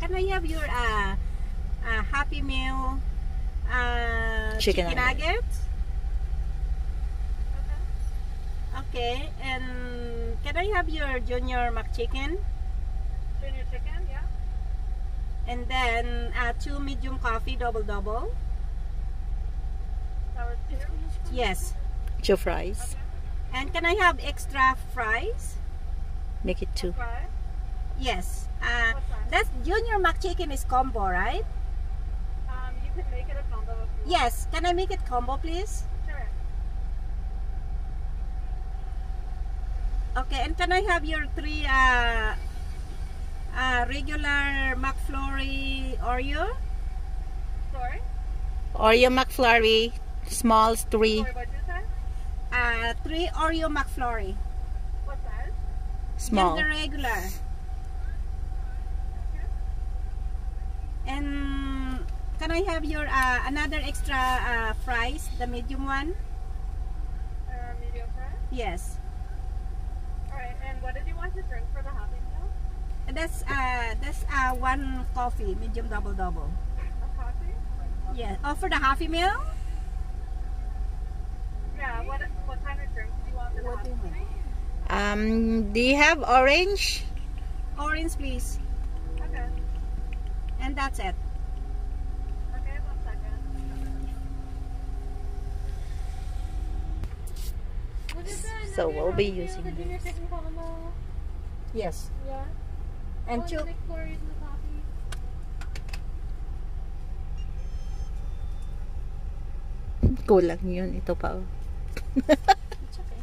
can I have your Happy Meal chicken nuggets? Okay, and can I have your Junior McChicken? Junior chicken, yeah. And then 2 medium coffee, double. Sour two. Yes. 2 fries. Okay. And can I have extra fries? Make it 2. Fry. Yes. What size? That's Junior McChicken is combo, right? You can make it a combo if you want. Yes. Can I make it combo, please? Sure. Okay. And can I have your 3 regular McFlurry Oreo? Sorry? Oreo McFlurry, smalls 3. Sorry, what'd you say? 3 Oreo McFlurry. What size? Small. Just the regular. Okay. And can I have your another extra fries, the medium one? Medium fry. Yes. Alright, and what did you want to drink for the Happy Meal? That's 1 coffee, medium double. A coffee? Yeah. Oh, for the Happy Meal? Yeah, what kind of drink do you want for the What do Happy you Meal? mean? Do you have orange? Orange, please. Okay. And that's it. Okay, 1 second. What is that? So we'll be using the Junior this. chicken combo? Yes. Yeah. And One 2. McFlurries and the coffee. Kulang yun. Ito pa. Oh. It's okay.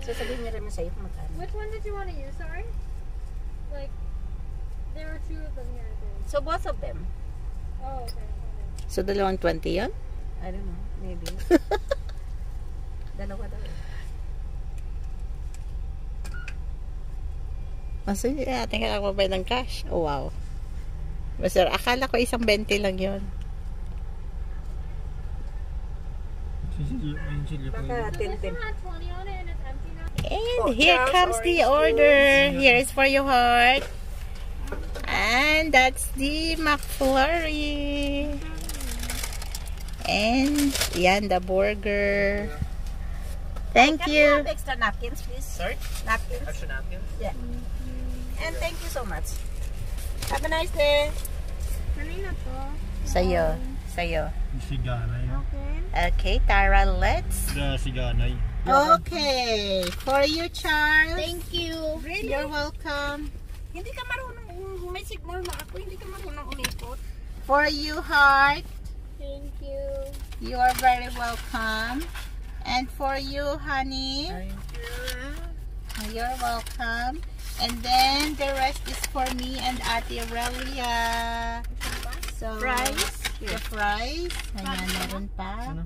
So sabihin niya rin sa'yo kung magkano. Which one did you want to use? Sorry? Like, there were 2 of them here, I think. So both of them. Oh, okay. So, 220 yun? I don't know. Maybe. Dalawa daw. Mas ating kakapapay ng cash. Oh, wow. Basta, akala ko isang 20 lang yun. Baka So this 10. one had 20 on it and it's empty now? And Oh, here Charles comes the orange order. Here is for your heart. And that's the McFlurry. And yan, the burger. Thank Can we you. have extra napkins, please? Sorry? Napkins? Extra napkins? Yeah. And thank you so much. Have a nice day. Kanina to. Sa'yo. Sa'yo. Si Ganay. Okay. Okay, Tara, let's. Si Ganay. Okay. For you, Charles. Thank you. Really? You're welcome. Hindi ka marunong, may signal na ako, hindi ka marunong umikot. For you, Heart. Thank you. You are very welcome. And for you, honey. You're welcome. And then the rest is for me and Ate Aurelia. So, Fries? The fries. Ayan, meron pa. Ano?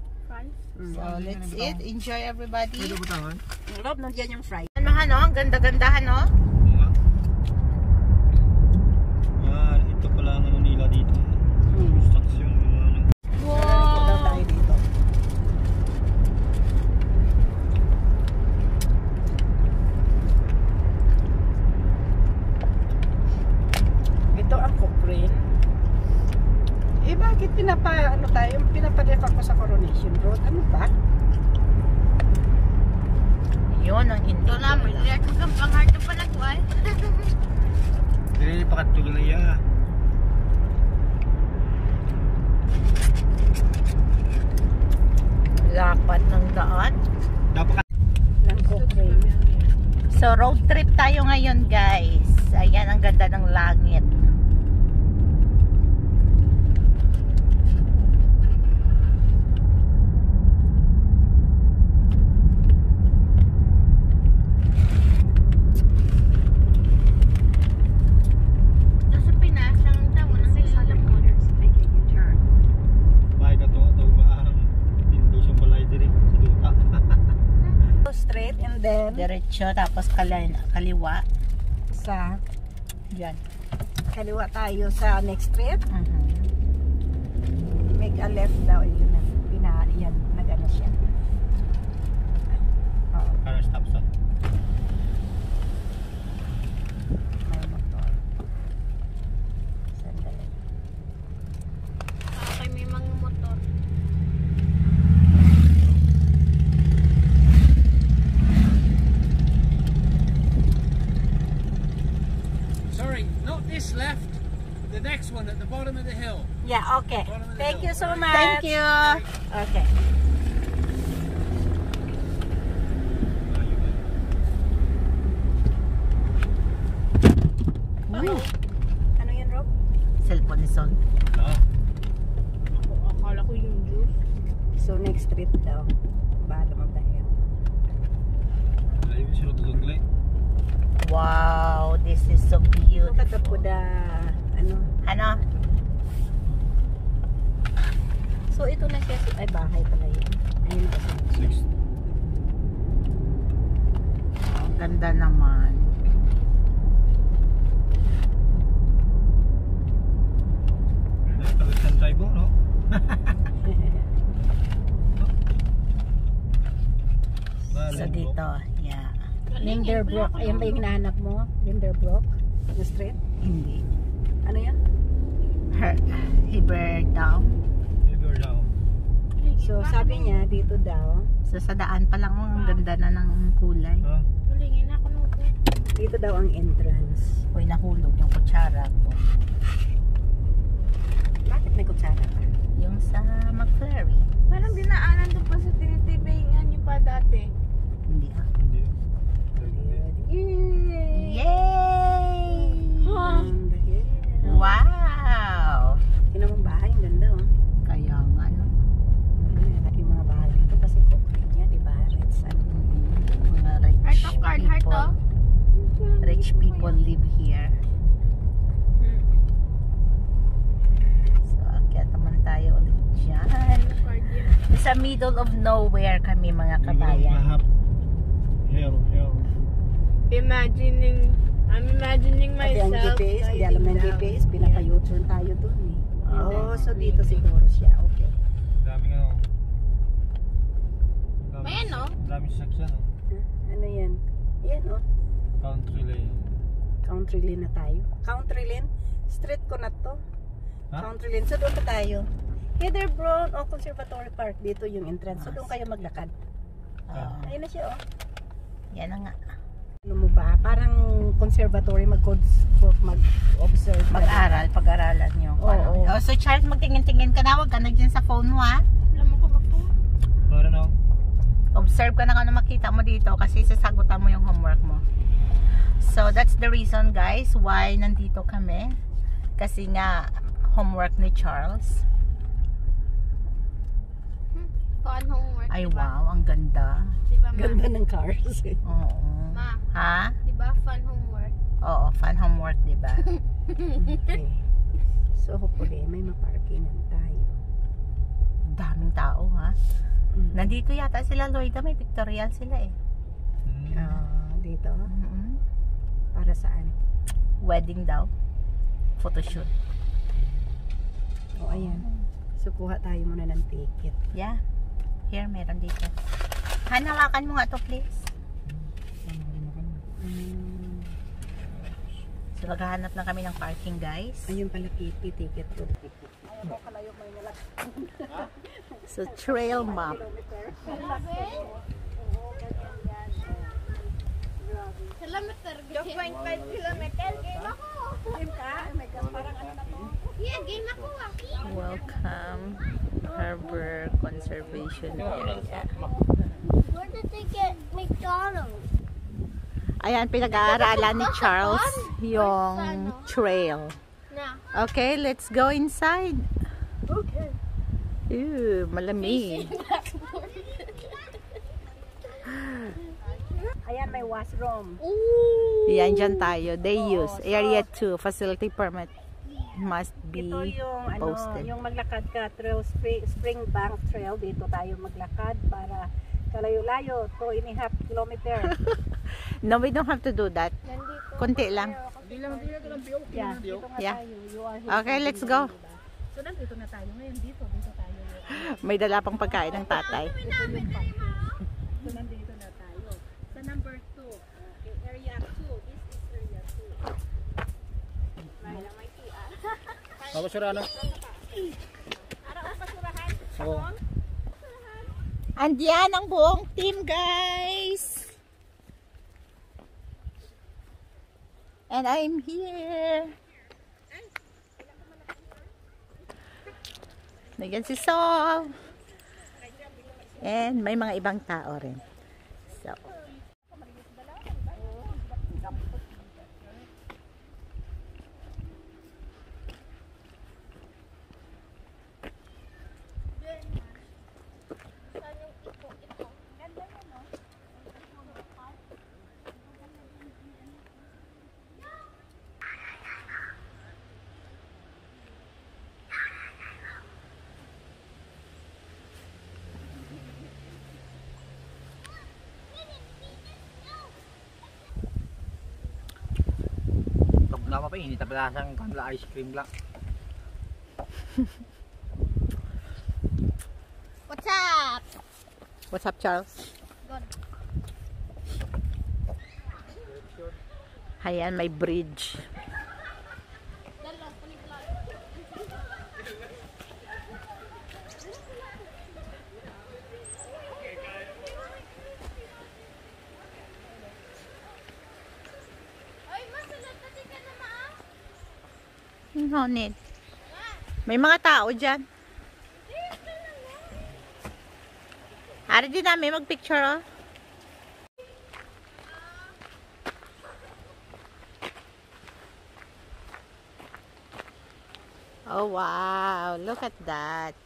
So, let's eat. Enjoy, everybody. Pwede butangan? Rob, nandiyan yung fry. Ano, ang ganda-gandahan, no? Ito pala ang ano nila dito. Construction. Wow! Daw tayo dito. Ito ang Cochrane. Eh bakit pinaparefak ko sa Coronation Road? Ano ba? Yun ang hindi. Ito lang, direct mo kang pang-heart pa nagwal. Dili pakatulog na iya. Lapat ng daan. Dapat Ng Cochrane. So, road trip tayo ngayon, guys. Ayan, ang ganda ng langit. Sa Pinas, lang taon ng 600 meters. may ka to ang hindi siya balay diri sa duta. Go straight and then Diretso, tapos kaliwa. sa Diyan. kaliwa tayo sa next street. Mhm. Make a left daw. Yun na. Yan. Nag-ano siya. Oo. Para stop sa. May motor. Sandali. next one at the bottom of the hill. Yeah, okay. Thank you so much. Thank you. Okay. Uy, Ano yun, Rob? cellphone ni Sol. Ah, Akala ko yung juice. So, next trip daw. Bottom of the hill. layo siya doon glay. Wow, this is so Look beautiful. at the Buddha, ano. Ano? So, ito na siya. Ay, bahay pala yun. Ayun kasi. 6. Ang ganda naman. Tawisan tayo, no? So dito, yeah. Linderbrook. Ayun ba yung hinahanap mo? Linderbrook? Na street? Hindi. Ano yan? Hiberdown. River daw. So, sabi niya, dito daw. So sa daan pa lang, ang ganda na ng kulay. Ha? Hulingin ako nung Dito daw ang entrance. Uy, nahulog yung kutsara ko. Bakit may kutsara ka? Yung sa McFlurry. Parang dinaanan doon pa sa tinitibayan niyo pa dati. Hindi ah. Hindi. Yay! Yay! On the hill. Wow! Tingnan mo ang bahay, ang ganda oh. Kaya nga, no? Laki yung mga bahay dito kasi concrete niya, di ba? Reds, ano. Mga rich Heart of card, heart people. of. Rich people live here. So, akyat naman tayo ulit dyan. Card yun. Sa middle of nowhere kami, mga kabayan. Hill. I'm imagining Pati ang myself. GPS, hindi alam ng GPS, pinapa-U-turn tayo dun eh. Oh, so dito siguro siya, okay. Daming ano. May ano? Daming section, no? Ano yan? Yan oh, Country lane. country lane na tayo. Country lane? Street ko na to. Ha? Country lane, so doon pa tayo. Heather Brown o Conservatory Park, dito yung entrance. So doon kayo maglakad. Ah, Ayun na siya oh. yan na nga. Ano mo ba? Parang conservatory mag-observe. Mag-aral, pag-aralan nyo. Oo. Oh, so Charles, magtingin-tingin ka na. Huwag ka na dyan sa phone mo, ha? Alam mo ko ba po? Para no? Observe ka na kung ano makita mo dito kasi sasagutan mo yung homework mo. So, that's the reason, guys, why nandito kami. Kasi nga, homework ni Charles. Fun homework, Ay, diba? wow, ang ganda. Diba, ma? Ganda ng cars. Oo. Ma, Ha? diba fun homework? Oo, fun homework, diba? Okay. So hopefully may maparkingan tayo. Daming tao, ha? Mm. Nandito yata sila, Lloyda. May pictorial sila, eh. Dito. Mm-mm. Para saan? Wedding daw. Photoshoot. O ayan. So kuha tayo muna ng ticket. Yeah. Here, meron dito. Hanawakan mo nga to, please. So, maghahanap lang kami ng parking, guys. Ayun pala ticket ko. So, trail map. Kilometer. 2.5 kilometer. Game ako. Game ka? Oh my God, parang ano na to? Yeah, game ako. Welcome, Harbor Conservation Area. Where did they get McDonald's? Ayan, pinag-aaralan ni Charles yung trail. Na. Okay, let's go inside. Okay. Ew, malamig. Ayan, may washroom. Ooh. Yan, dyan tayo. They use Area 2 facility permit must be Ito yung ano, posted. yung maglakad ka trail, Spring Bank Trail. Dito tayo maglakad para kalayo-layo, 2.5 kilometer. No, we don't have to do that. Nandito. Konti lang. Yeah, dito nga Yeah. tayo. You are here. Okay, let's go. So, nandito na tayo. Ngayon, dito tayo. May dala pang pagkain ng tatay. So, nandito na tayo. Sa number 2. Okay, area 2. This is area 2. May PR. Papasura na. Ara ang basurahan. Oo. Andiyan ang buong team, guys. And I'm here. Nandiyan si Sol. And may mga ibang tao rin. So, Wala pa init, tapalasang kanila ice cream lang. What's up? what's up, Charles? Good. Ayan, may bridge. Ngunit, may mga tao dyan. Ari din namin mag-picture, oh. Oh, wow. Look at that.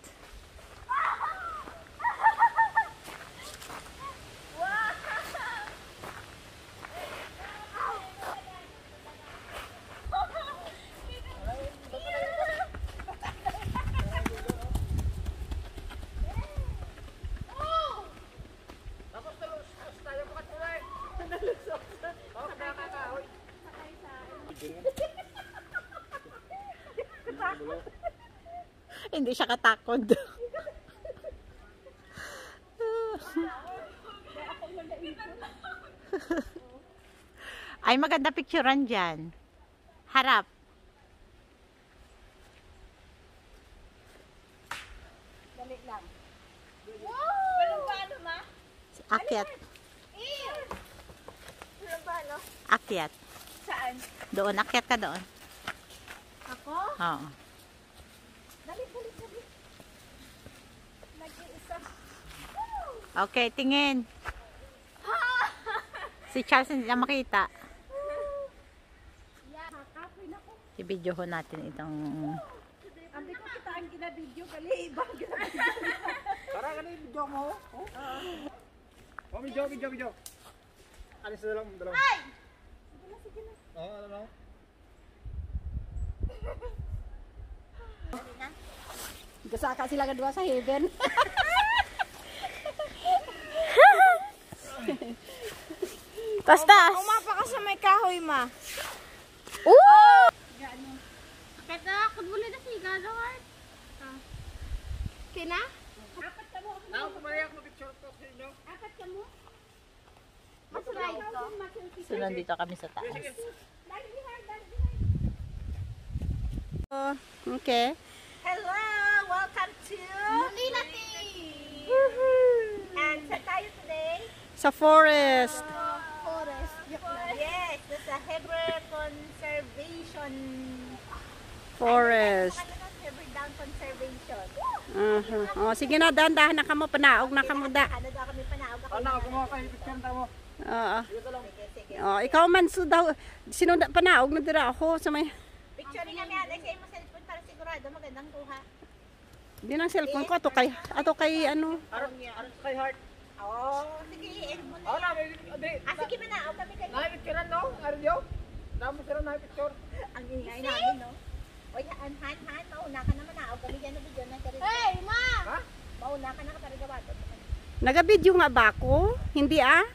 Hindi siya katakot. Ay, maganda picturean dyan. Harap. Dali lang. Wow! Walang paano, ma? Akyat. Walang paano? Akyat. Saan? Doon, akyat ka doon. Ako? Oo. Dali. Nag-iisa. Okay, tingin. Si Charles hindi na makita. Kapoy na ko. I-video ho natin itong... Ambi ko kita ang gina-video. Gali, ibang gina-video. Para ka na yung video mo. Oh, video. Alis na lang, dalawa. Ay! Sige na. Oo, ano lang. Gasaka sila kadua sa heaven. Tastas! Umapa ka sa may kahoy, ma. Oo! Kaya ako duli na siga, Lord. Kina? Apat ka mo. Ako, pumalayak mo picture ko sa inyo. Apat ka mo. Masulay ko. So, nandito kami sa taas. Okay. Hello! Welcome to Manila And saan tayo today? Sa forest. Forest. Yes, this is a Heber Conservation. Forest. Ano na, Heber Down Conservation. Oh, sige na, dahan-dahan na kamo, panaog na kamo da. Ano daw kami panaog ako. Ano, kumuha kayo picture mo. Oo. Sige. Oh, ikaw man so daw, sino panaog na dira ako sa may... Picture niya yan. Ay, mo cellphone para sigurado magandang kuha. Di ng cellphone ko, ato kay ano. Aron kay heart. Oh, sige, i-end mo na. Oo na, may... Sige, manaog kami kayo. Picture no? Aron yo? Damo sila na picture. Ang ingay namin, no? Oy, Han, mauna ka na manaog kami dyan na video na karito. Hey, ma! Ha? Mauna ka na katarigawado. Naga-video nga ba ako? Hindi ah?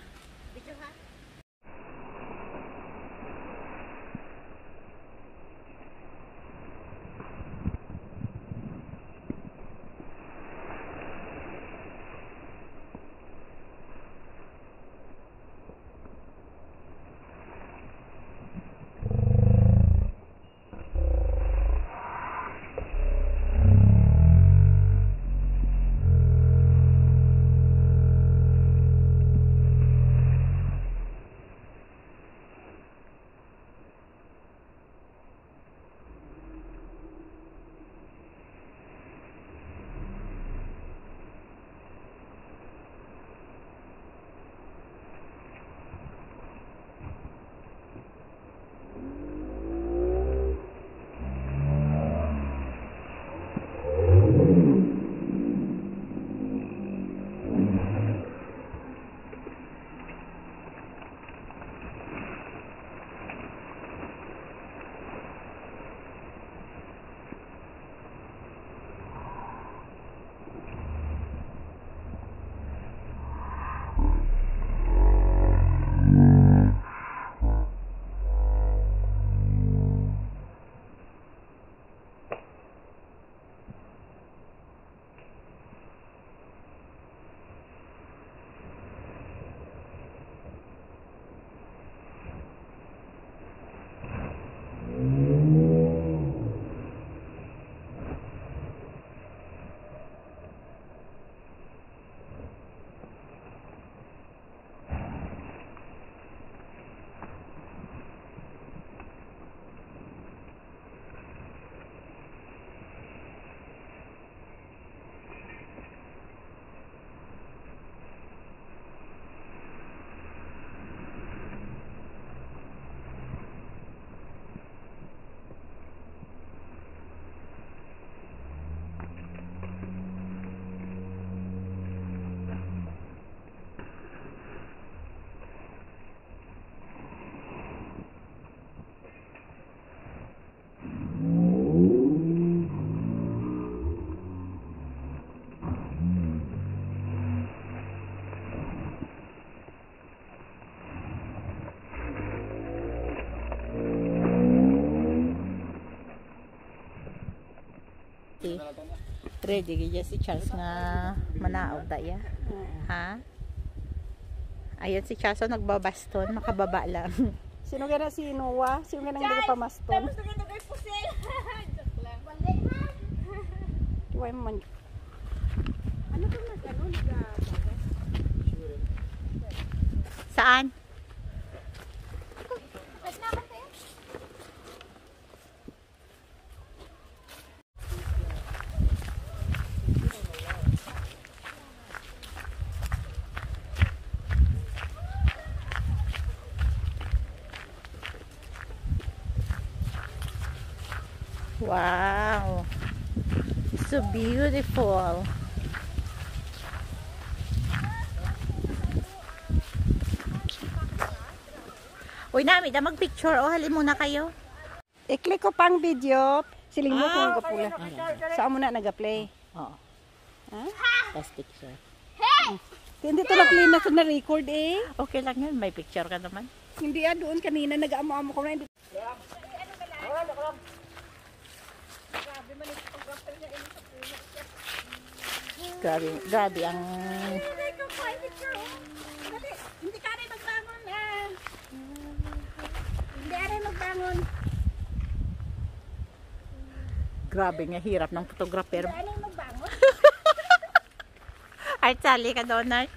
ate. Ready gaya si Charles nga manaog daya. Ha? Ayan si Charles nagbabaston, makababa lang. Sino gana si Noah? Sino gana hindi ka pamaston? Iway man. Ano to nag-ano? Saan? Wow, so beautiful. Uy, nami, da mag-picture. O, halin muna kayo. I-click ko pang video. Siling mo kung nagapula. Saan mo na nag-play? Oo. Ha? Last picture. Hindi to na-play na to na-record eh. Okay lang yun, may picture ka naman. Hindi doon kanina nag-amo-amo ko na. Hindi. Grabe, grabe ang... Hindi ka rin magbangon ah. Hindi ka rin magbangon. Grabe nga, hirap ng photographer. Hindi ka rin magbangon. Ay, sali ka doon, Art.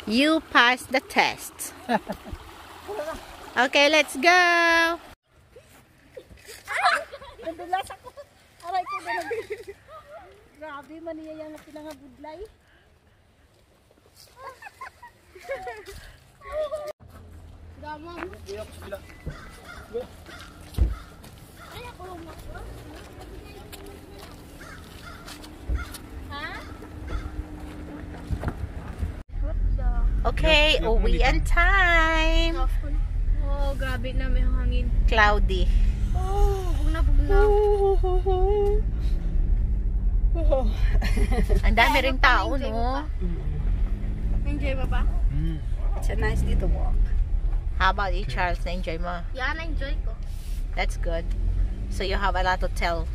You passed the test. Okay, let's go. Nadulas ako. Aray ko na grabe man niya yung pinangagudlay. Gamang. Ay, ako mo. Ha? Okay, uwian time. Oh, grabe na may hangin. Cloudy. Oh, bugna. Ang dami ring tao, no? Enjoy mo ba? It's a nice day to walk. How about you, Charles? Na-enjoy mo? Yeah, na-enjoy ko. That's good. So you have a lot to tell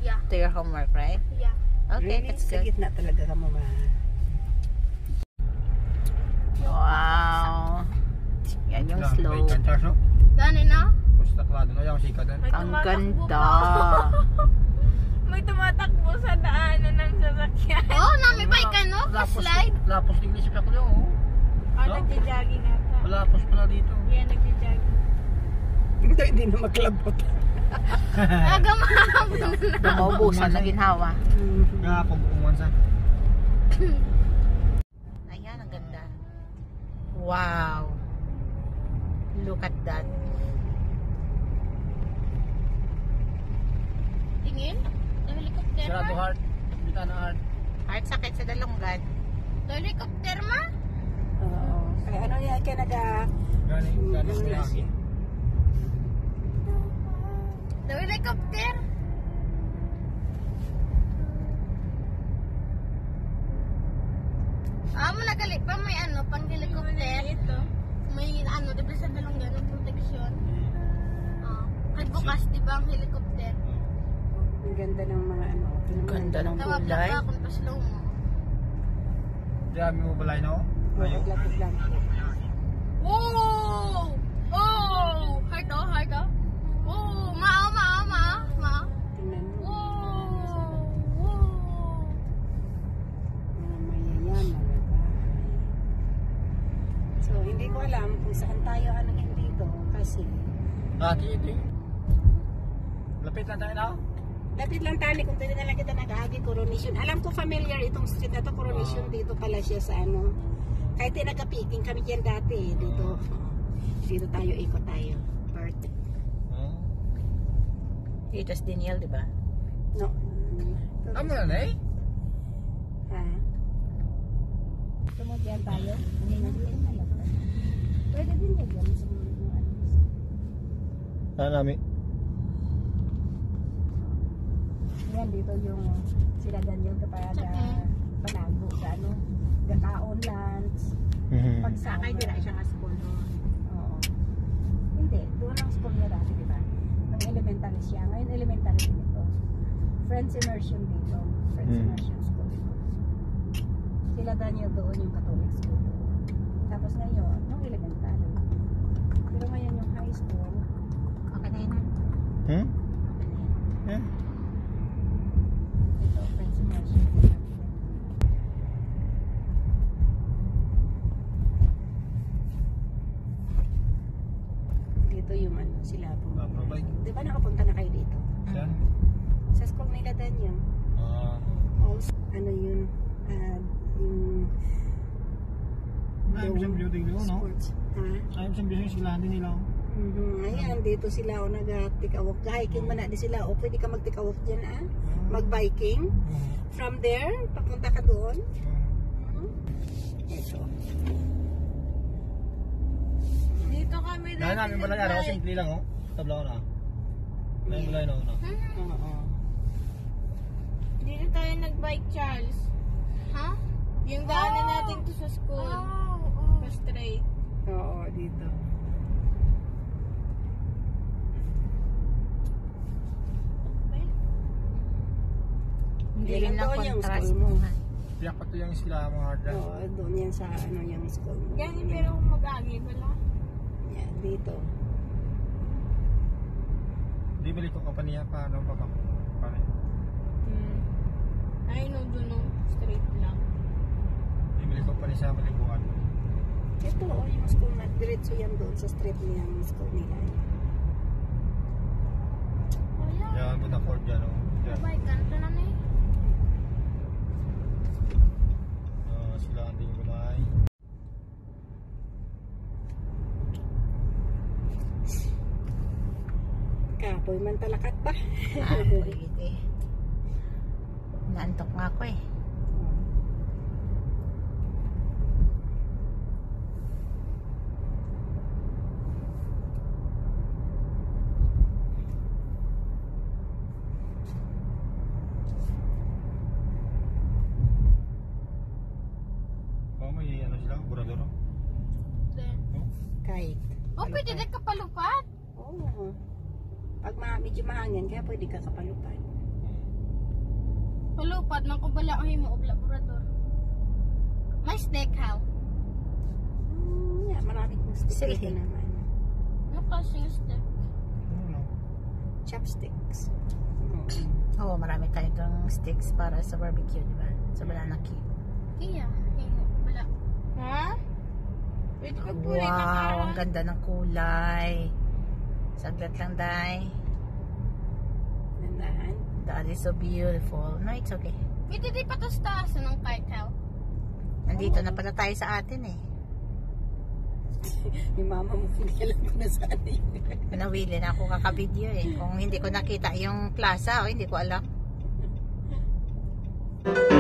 Yeah. to your homework, right? Yeah. Okay, that's Sa good. gitna talaga ka mo ba? Wow. Yan yung slope. Gani na? Ang ganda. May tumatakbo sa daanan ng sasakyan. Oh, nami bike ka no? Slide. Lapos ng English ako yung Nagja-jogging ata. Lapos pala dito. Yeah, nagja-jogging. Hindi na maglabot. Aga mahabol na. Dumaubusan na ginhawa. Kaya ako bukungan sa. Ayan, ang ganda. Wow. Look at that. Sira to heart. Kita na heart. Heart sakit sa dalunggan. Helicopter ma? Oo. Kaya ano yan, kaya Galing sila. The helicopter? Mo nagali pa may ano, pang helicopter. Ito. May ano, di ba sa dalunggan ng protection? Ay bukas, di ba ang helicopter? ang ganda ng mga ano. Ganda ng Tawag kulay. ka kung pa-slow mo. Dami mo balay no? Ayun. Biglang. Oh! Oh! Heart oh, heart oh. Oh, ma. Tingnan mo. Oh! Oh! Mga mayayaman na bahay. So, hindi ko alam kung saan tayo anong dito kasi Ito. Lapit lang tayo na. lapit lang tali kung tayo na lang kita nag-agi Coronation. Alam ko familiar itong street na to, Coronation. Dito pala siya sa ano. Kahit nagka-picking kami dyan dati. Dito. Dito tayo, ikot tayo. Part. Dito sa Daniel, di ba? No. Tama na eh. Ha? Tumugyan tayo. Hindi na din malapit. Pwede din yan sa mga ano. Ano namin? Yan, dito yung sila Daniel para panago sa ano. Gataon lunch. Pagsakay din na siya nga school doon. Oo. Hindi, doon ang school niya dati, di ba? Nung elementary siya. Ngayon elementary din ito. Friends immersion dito. Friends immersion school dito. Sila Daniel doon yung Catholic school. Tapos ngayon, nung elementary. Pero ngayon yung high school. Okay na yun. Ito, friends immersion. Dito yung ano, sila po. Di ba nakapunta na kayo dito? Saan? Sa school nila Daniel. Also, ano yun? Yung Ayun sa building nila, no? sports. Ha? Ayun sa building sila din nila. Ayan, dito sila o nag-tikawok. Hiking man na di sila. O pwede ka mag-tikawok dyan, ah? Mag-biking. From there, papunta ka doon. Ito. Dito kami Dahil namin balay ano, simple lang oh. Tabla ko na. Dahil balay na una. Oo. Dito tayo nag-bike, Charles. Ha? Yung daanan natin to sa school. Pa straight. Oo, dito. Hindi Yan rin na doon yung contrast school mo. mo. Tiyak pa to yung sila mga hard drive. Oo, doon yan sa ano yung school mo. Yan, pero mag-agi pala. Yan, dito. Di balik ko kapaniya pa ano pa ba? Pare. Ay, no, doon no. Straight lang. Di balik ko pa rin sa maliguan. Ito, yung school na. Diretso yan doon sa street niya yung school nila. Oh, yeah. Yan, punta Ford yan oh. Yan. Bike, kanto na na eh. Sila ang din balay. Kapoy man talakat pa. Pwede. Naantok nga ako eh. Oh, may ano sila, burador. Kahit. Oh, pwede din kapalupad. Oo. Pag medyo mahangin, kaya pwede ka kapalupad. Palupad, man ko bala ang himo og laborador. May steak how? Yeah, maraming stick Sige. naman. Ano kasi yung steak? Ano? Chopsticks. Oo, marami tayong sticks para sa barbecue, di ba? Sa banana cue. Iya, himo bala. Ha? Pwede ka pulay na Wow, ang ganda ng kulay. Saglit lang, Day. Nandahan. That is so beautiful. No, it's okay. Pwede di pa to sa taas ng kite how? Nandito na pala tayo sa atin eh. Yung mama mo, hindi alam ko na saan yun. Nawili na ako kakabideo eh. Kung hindi ko nakita yung plaza, hindi ko alam. Bye.